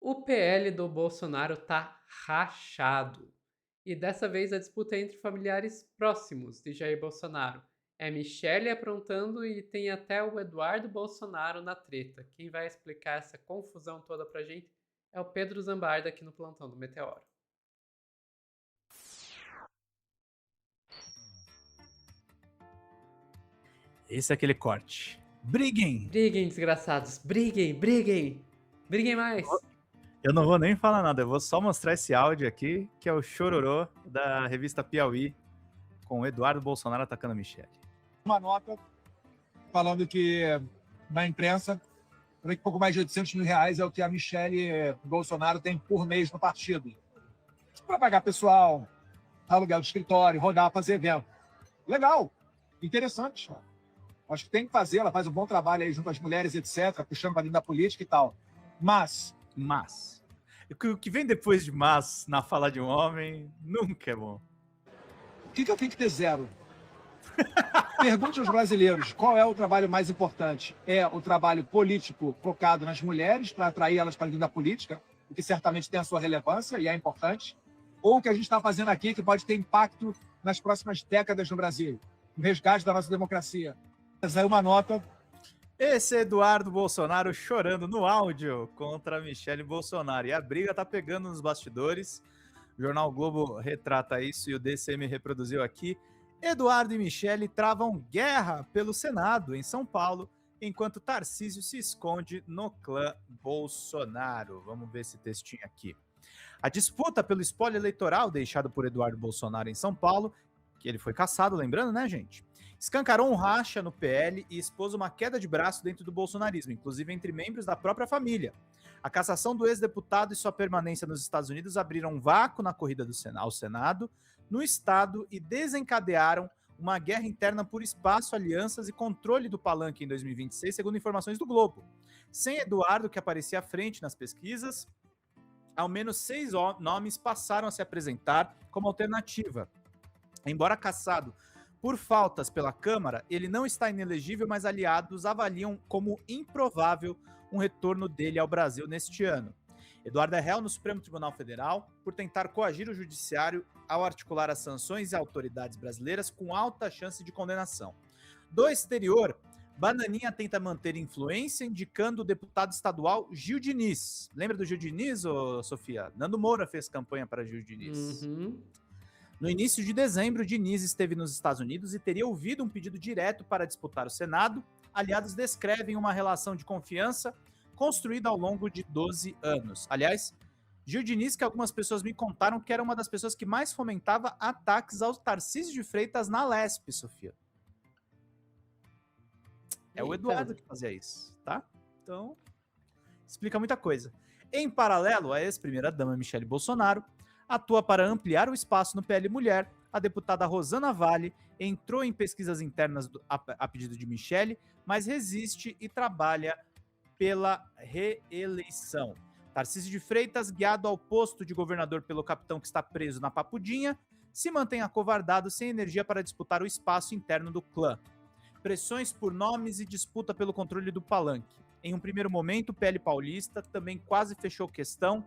O PL do Bolsonaro tá rachado. E dessa vez a disputa é entre familiares próximos de Jair Bolsonaro. É Michele aprontando e tem até o Eduardo Bolsonaro na treta. Quem vai explicar essa confusão toda pra gente é o Pedro Zambarda aqui no plantão do Meteoro. Esse é aquele corte. Briguem! Briguem, desgraçados. Briguem, briguem. Briguem mais. Eu não vou nem falar nada, eu vou só mostrar esse áudio aqui, que é o chororô da revista Piauí, com o Eduardo Bolsonaro atacando a Michele. Uma nota falando que na imprensa, que pouco mais de 800 mil reais é o que a Michele Bolsonaro tem por mês no partido. Para pagar pessoal, aluguel de escritório, rodar, fazer evento. Legal, interessante. Acho que tem que fazer, ela faz um bom trabalho aí junto às mulheres, etc., puxando para dentro da política e tal. Mas O que vem depois de mas na fala de um homem nunca é bom. o que eu tenho que ter zero? Pergunte aos brasileiros qual é o trabalho mais importante. É o trabalho político focado nas mulheres, para atrair elas para dentro da política, o que certamente tem a sua relevância e é importante. Ou o que a gente está fazendo aqui, que pode ter impacto nas próximas décadas no Brasil, no resgate da nossa democracia. Essa é uma nota. Esse é Eduardo Bolsonaro chorando no áudio contra a Michele Bolsonaro. E a briga tá pegando nos bastidores. O Jornal Globo retrata isso e o DCM reproduziu aqui. Eduardo e Michele travam guerra pelo Senado em São Paulo, enquanto Tarcísio se esconde no clã Bolsonaro. Vamos ver esse textinho aqui. A disputa pelo espólio eleitoral deixado por Eduardo Bolsonaro em São Paulo, que ele foi caçado, lembrando, né, gente? Escancarou um racha no PL e expôs uma queda de braço dentro do bolsonarismo, inclusive entre membros da própria família. A cassação do ex-deputado e sua permanência nos Estados Unidos abriram um vácuo na corrida ao Senado, no Estado, e desencadearam uma guerra interna por espaço, alianças e controle do palanque em 2026, segundo informações do Globo. Sem Eduardo, que aparecia à frente nas pesquisas, ao menos 6 nomes passaram a se apresentar como alternativa. Embora cassado por faltas pela Câmara, ele não está inelegível, mas aliados avaliam como improvável um retorno dele ao Brasil neste ano. Eduardo é réu no Supremo Tribunal Federal por tentar coagir o judiciário ao articular as sanções e autoridades brasileiras com alta chance de condenação. Do exterior, Bananinha tenta manter influência indicando o deputado estadual Gil Diniz. Lembra do Gil Diniz, Sofia? Nando Moura fez campanha para Gil Diniz. No início de dezembro, Diniz esteve nos Estados Unidos e teria ouvido um pedido direto para disputar o Senado. Aliados descrevem uma relação de confiança construída ao longo de 12 anos. Aliás, Gil Diniz, que algumas pessoas me contaram que era uma das pessoas que mais fomentava ataques ao Tarcísio de Freitas na Lespe, Sofia. É o Eduardo que fazia isso, tá? Então, explica muita coisa. Em paralelo, a ex-primeira-dama Michele Bolsonaro atua para ampliar o espaço no PL Mulher. A deputada Rosana Vale entrou em pesquisas internas a pedido de Michele, mas resiste e trabalha pela reeleição. Tarcísio de Freitas, guiado ao posto de governador pelo capitão que está preso na Papudinha, se mantém acovardado sem energia para disputar o espaço interno do clã. Pressões por nomes e disputa pelo controle do palanque. Em um primeiro momento, o PL paulista também quase fechou questão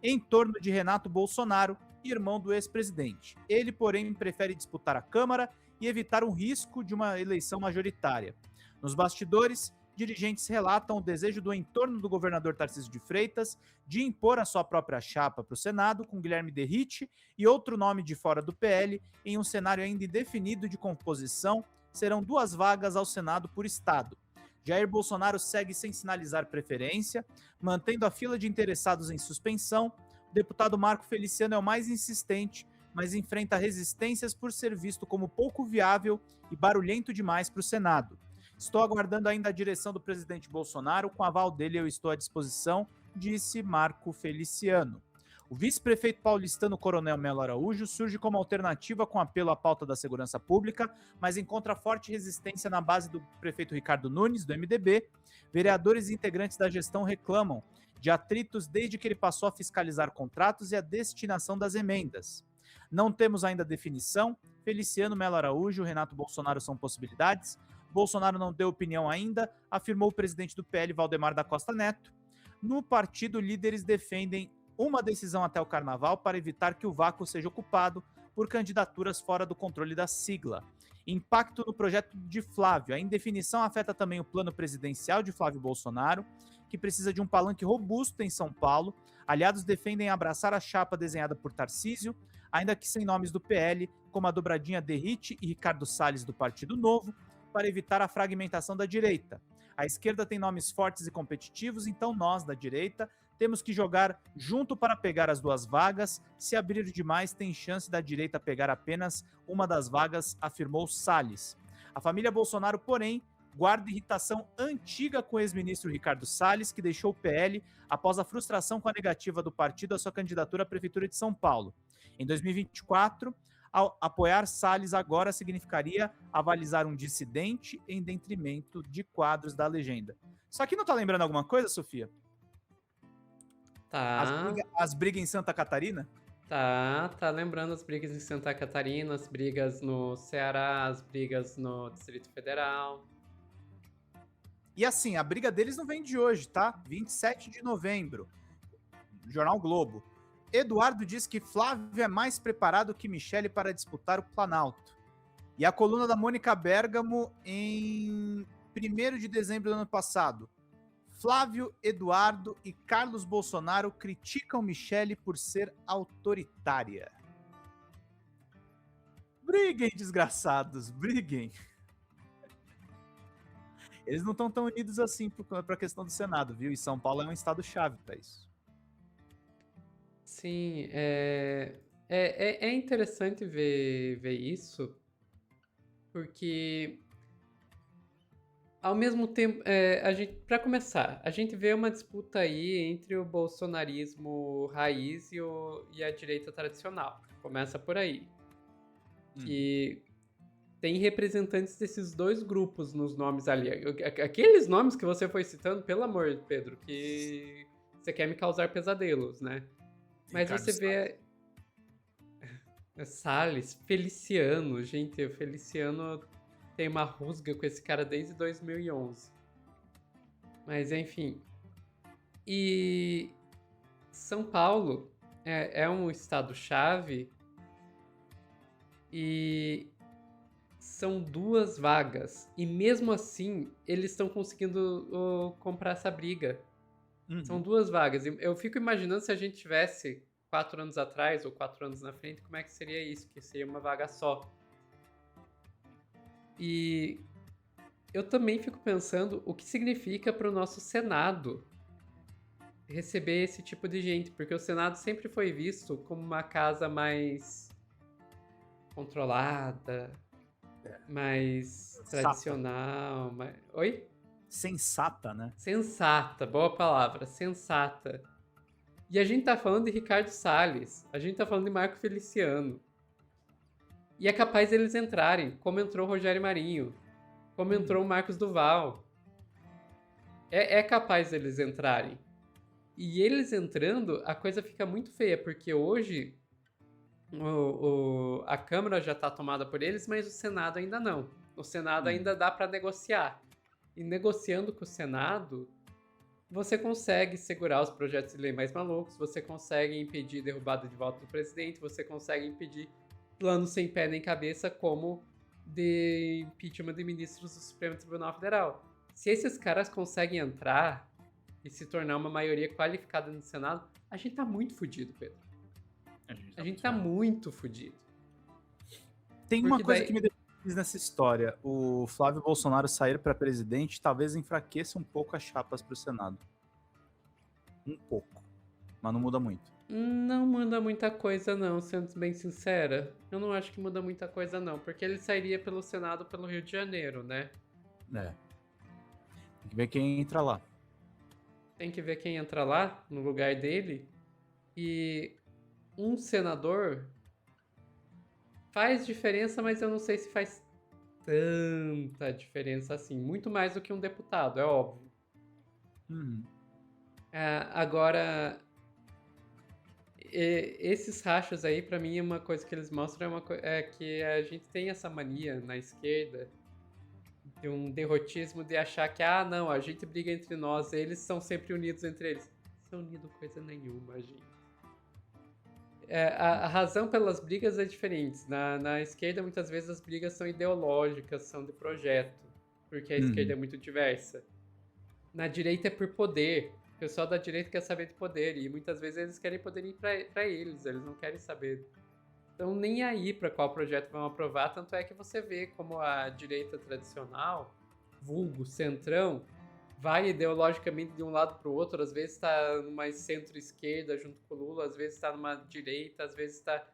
em torno de Renato Bolsonaro, irmão do ex-presidente. Ele, porém, prefere disputar a Câmara e evitar o risco de uma eleição majoritária. Nos bastidores, dirigentes relatam o desejo do entorno do governador Tarcísio de Freitas de impor a sua própria chapa para o Senado, com Guilherme Derrite e outro nome de fora do PL, em um cenário ainda indefinido de composição. Serão 2 vagas ao Senado por estado. Jair Bolsonaro segue sem sinalizar preferência, mantendo a fila de interessados em suspensão. O deputado Marco Feliciano é o mais insistente, mas enfrenta resistências por ser visto como pouco viável e barulhento demais para o Senado. Estou aguardando ainda a direção do presidente Bolsonaro, com aval dele eu estou à disposição, disse Marco Feliciano. O vice-prefeito paulistano Coronel Melo Araújo surge como alternativa com apelo à pauta da segurança pública, mas encontra forte resistência na base do prefeito Ricardo Nunes, do MDB. Vereadores e integrantes da gestão reclamam de atritos desde que ele passou a fiscalizar contratos e a destinação das emendas. Não temos ainda definição. Feliciano, Melo Araújo, Renato Bolsonaro são possibilidades. Bolsonaro não deu opinião ainda, afirmou o presidente do PL, Valdemar da Costa Neto. No partido, líderes defendem uma decisão até o carnaval para evitar que o vácuo seja ocupado por candidaturas fora do controle da sigla. Impacto no projeto de Flávio. A indefinição afeta também o plano presidencial de Flávio Bolsonaro, que precisa de um palanque robusto em São Paulo. Aliados defendem abraçar a chapa desenhada por Tarcísio, ainda que sem nomes do PL, como a dobradinha Derrite e Ricardo Salles do Partido Novo, para evitar a fragmentação da direita. A esquerda tem nomes fortes e competitivos, então nós, da direita, temos que jogar junto para pegar as duas vagas. Se abrir demais, tem chance da direita pegar apenas uma das vagas, afirmou Salles. A família Bolsonaro, porém, guarda irritação antiga com o ex-ministro Ricardo Salles, que deixou o PL após a frustração com a negativa do partido à sua candidatura à Prefeitura de São Paulo. Em 2024, apoiar Salles agora significaria avalizar um dissidente em detrimento de quadros da legenda. Isso aqui não tá lembrando alguma coisa, Sofia? Tá, As brigas em Santa Catarina? tá lembrando as brigas em Santa Catarina, as brigas no Ceará, as brigas no Distrito Federal. E assim, a briga deles não vem de hoje, tá? 27 de novembro, Jornal Globo. Eduardo diz que Flávio é mais preparado que Michele para disputar o Planalto. E a coluna da Mônica Bergamo em 1º de dezembro do ano passado. Flávio, Eduardo e Carlos Bolsonaro criticam Michele por ser autoritária. Briguem, desgraçados, briguem. Eles não estão tão unidos assim para a questão do Senado, viu? E São Paulo é um estado-chave para isso. Sim, é interessante ver isso, porque ao mesmo tempo, para começar, a gente vê uma disputa aí entre o bolsonarismo raiz e a direita tradicional. Começa por aí. Que tem representantes desses dois grupos nos nomes ali. Aqueles nomes que você foi citando, pelo amor, Pedro, que você quer me causar pesadelos, né? Mas Ricardo você vê Salles, Feliciano, gente, o Feliciano tem uma rusga com esse cara desde 2011. Mas enfim. E São Paulo é um estado-chave e são 2 vagas. E mesmo assim, eles estão conseguindo comprar essa briga. São 2 vagas. Eu fico imaginando se a gente tivesse 4 anos atrás ou 4 anos na frente, como é que seria isso? Que seria uma vaga só. E eu também fico pensando o que significa para o nosso Senado receber esse tipo de gente, porque o Senado sempre foi visto como uma casa mais controlada, mais tradicional. Oi? Sensata, né? Sensata, boa palavra, sensata. E a gente tá falando de Ricardo Salles, a gente tá falando de Marco Feliciano. E é capaz deles entrarem, como entrou o Rogério Marinho, como entrou o Marcos Duval. É capaz deles entrarem. E eles entrando, a coisa fica muito feia, porque hoje a Câmara já tá tomada por eles, mas o Senado ainda não. O Senado ainda dá para negociar. E negociando com o Senado, você consegue segurar os projetos de lei mais malucos, você consegue impedir derrubada de voto do presidente, você consegue impedir planos sem pé nem cabeça, como de impeachment de ministros do Supremo Tribunal Federal. Se esses caras conseguem entrar e se tornar uma maioria qualificada no Senado, a gente tá muito fudido, Pedro. A gente tá muito fudido. Tem uma coisa que me deixa feliz nessa história. O Flávio Bolsonaro sair para presidente talvez enfraqueça um pouco as chapas para o Senado. Um pouco. Mas não muda muito. Não muda muita coisa não, sendo bem sincera. Eu não acho que muda muita coisa não, porque ele sairia pelo Senado pelo Rio de Janeiro, né? Tem que ver quem entra lá. Tem que ver quem entra lá, no lugar dele. E um senador faz diferença, mas eu não sei se faz tanta diferença assim. Muito mais do que um deputado, é óbvio. Agora, esses rachos aí, pra mim, uma coisa que eles mostram é que a gente tem essa mania na esquerda de um derrotismo de achar que, ah, não, a gente briga entre nós, eles são sempre unidos entre eles. Não são unidos coisa nenhuma, gente. A razão pelas brigas é diferente. Na esquerda, muitas vezes, as brigas são ideológicas, são de projeto, porque a esquerda é muito diversa. Na direita é por poder. O pessoal da direita quer saber de poder, e muitas vezes eles querem poder ir pra eles não querem saber. Então, nem aí para qual projeto vão aprovar, tanto é que você vê como a direita tradicional, vulgo, centrão, vai ideologicamente de um lado para o outro, às vezes está numa centro-esquerda junto com o Lula, às vezes está numa direita, às vezes está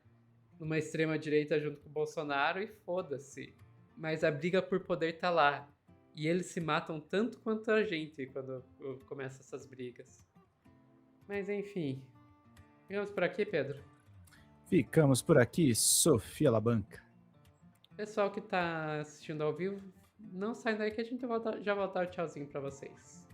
numa extrema-direita junto com o Bolsonaro, e foda-se. Mas a briga por poder tá lá. E eles se matam tanto quanto a gente quando começa essas brigas. Mas enfim. Ficamos por aqui, Pedro? Ficamos por aqui, Sofia Labanca. Pessoal que tá assistindo ao vivo, não sai daí que a gente já volta o tchauzinho pra vocês.